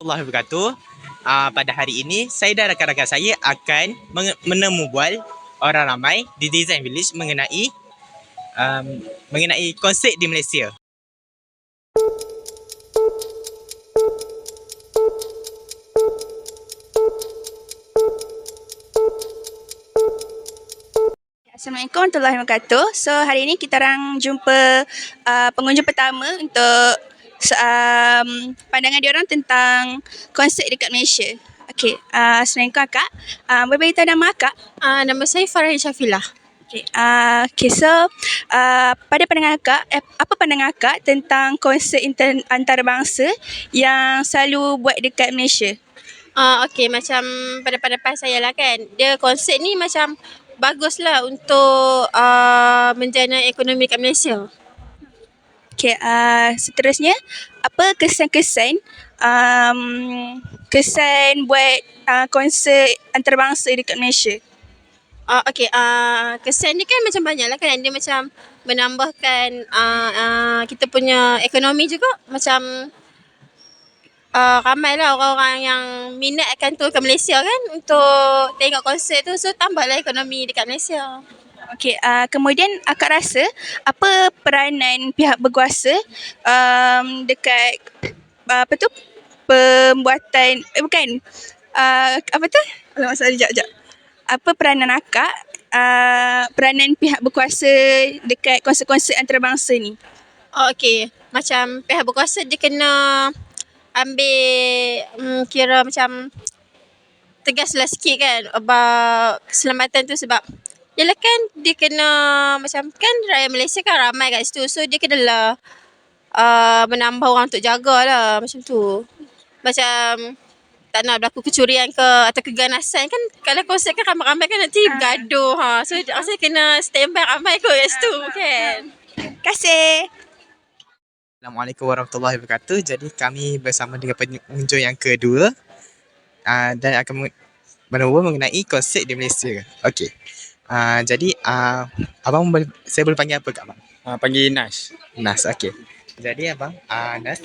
warahmatullahi wabarakatuh. Pada hari ini, saya dan rakan-rakan saya akan menemu bual orang ramai di Design Village mengenai konsert di Malaysia. Assalamualaikum warahmatullahi wabarakatuh. So hari ini kita orang jumpa pengunjung pertama untuk pandangan diorang tentang konsert dekat Malaysia. Okey, Assalamualaikum Akak. Boleh beritahu nama Akak? Nama saya Farhan Syafilah. Okay, so pada pandangan Akak, apa pandangan Akak tentang konsert antarabangsa yang selalu buat dekat Malaysia? Okey, macam pada pendapat saya lah kan, dia konsert ni macam baguslah untuk menjana ekonomi kat Malaysia. Okay, seterusnya, apa kesan-kesan kesan buat konsert antarabangsa dekat Malaysia? Okey, kesan dia kan macam banyak lah kan, dia macam menambahkan kita punya ekonomi juga, macam ramai lah orang-orang yang minat akan turun ke Malaysia kan untuk tengok konsert tu, so tambahlah ekonomi dekat Malaysia. Okey, kemudian akak rasa apa peranan pihak berkuasa dekat pembuatan apa tu? Alamak, sorry, sekejap. Apa peranan akak, peranan pihak berkuasa dekat konsert-konsert antarabangsa ni? Okey, macam pihak berkuasa dia kena ambil kira macam tegaslah sikit kan about keselamatan tu, sebab yelah kan dia kena macam kan rakyat Malaysia kan ramai kat situ, so dia kenalah menambah orang untuk jagalah macam tu. Macam tak nak berlaku kecurian ke atau keganasan kan, kalau konsert kan ramai-ramai kan nanti gaduh so saya kena standby ramai kot kat situ kan. Terima kasih. Assalamualaikum warahmatullahi wabarakatuh. Jadi kami bersama dengan pengunjung yang kedua dan akan menemui mengenai konsert di Malaysia. Okey. Jadi saya boleh panggil apa kat abang? Panggil Nas. Nas, okey. Jadi abang, Nas,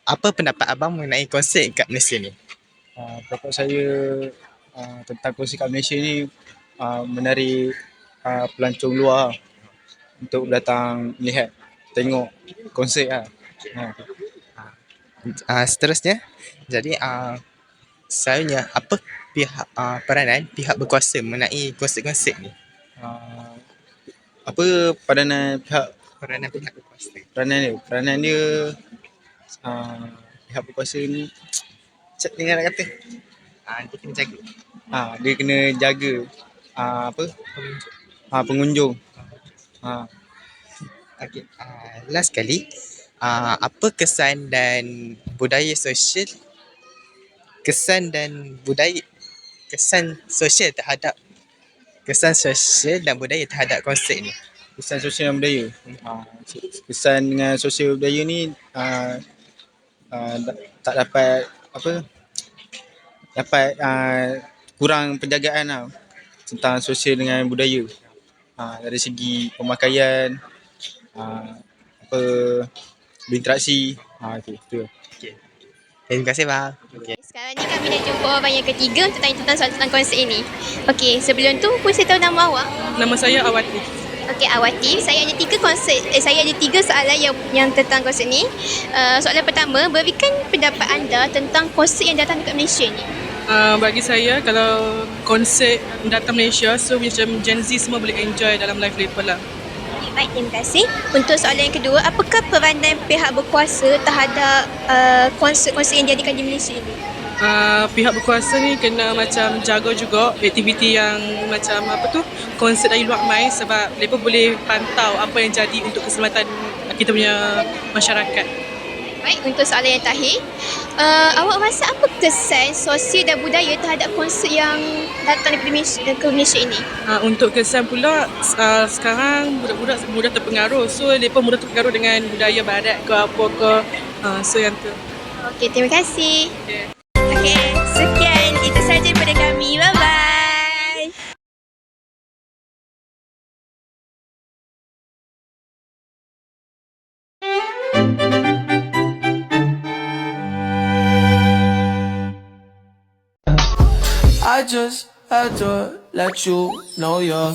apa pendapat abang mengenai konsert kat Malaysia ni? Pendapat saya tentang konsert kat Malaysia ni menarik pelancong luar untuk datang melihat, tengok konsert lah. Seterusnya, jadi selanjutnya, apa peranan pihak berkuasa mengenai konsert-konsert ni? Apa peranan pihak berkuasa? Peranan dia pihak berkuasa ni Tinggal nak kata. Dia kena jaga. Dia kena jaga pengunjung. Okey. Last kali, apa kesan sosial dan budaya terhadap konsert ni? Kesan sosial dan budaya. Kesan dengan sosial budaya ni tak dapat kurang penjagaan lah tentang sosial dengan budaya. Dari segi pemakaian, berinteraksi. Itu. Okay. Terima kasih bang. Okay. Sekarang ni kami dah jumpa orang yang ketiga untuk tanya tentang konsert ini. Okey, sebelum tu boleh saya tahu nama awak? Nama saya Awati. Okey, Awati. Saya ada tiga soalan yang tentang konsert ni. Soalan pertama, berikan pendapat anda tentang konsert yang datang dekat Malaysia ni. Bagi saya, kalau konsert datang Malaysia, so macam Gen Z semua boleh enjoy dalam live level lah. Baik, terima kasih. Untuk soalan yang kedua, apakah peranan pihak berkuasa terhadap konsert-konsert yang diadakan di Malaysia ini? Pihak berkuasa ni kena macam jaga juga aktiviti yang macam konsert dari luar mai, sebab mereka boleh pantau apa yang jadi untuk keselamatan kita punya masyarakat. Baik, untuk soalan yang terakhir, awak rasa apa kesan sosial dan budaya terhadap konsert yang datang ke Malaysia ini? Untuk kesan pula, sekarang budak-budak mudah terpengaruh, so mereka mudah terpengaruh dengan budaya barat ke apa ke, so yang tu. Okey, terima kasih. Okey, sekian itu saja daripada kami. Bye-bye. I just had to let you know you're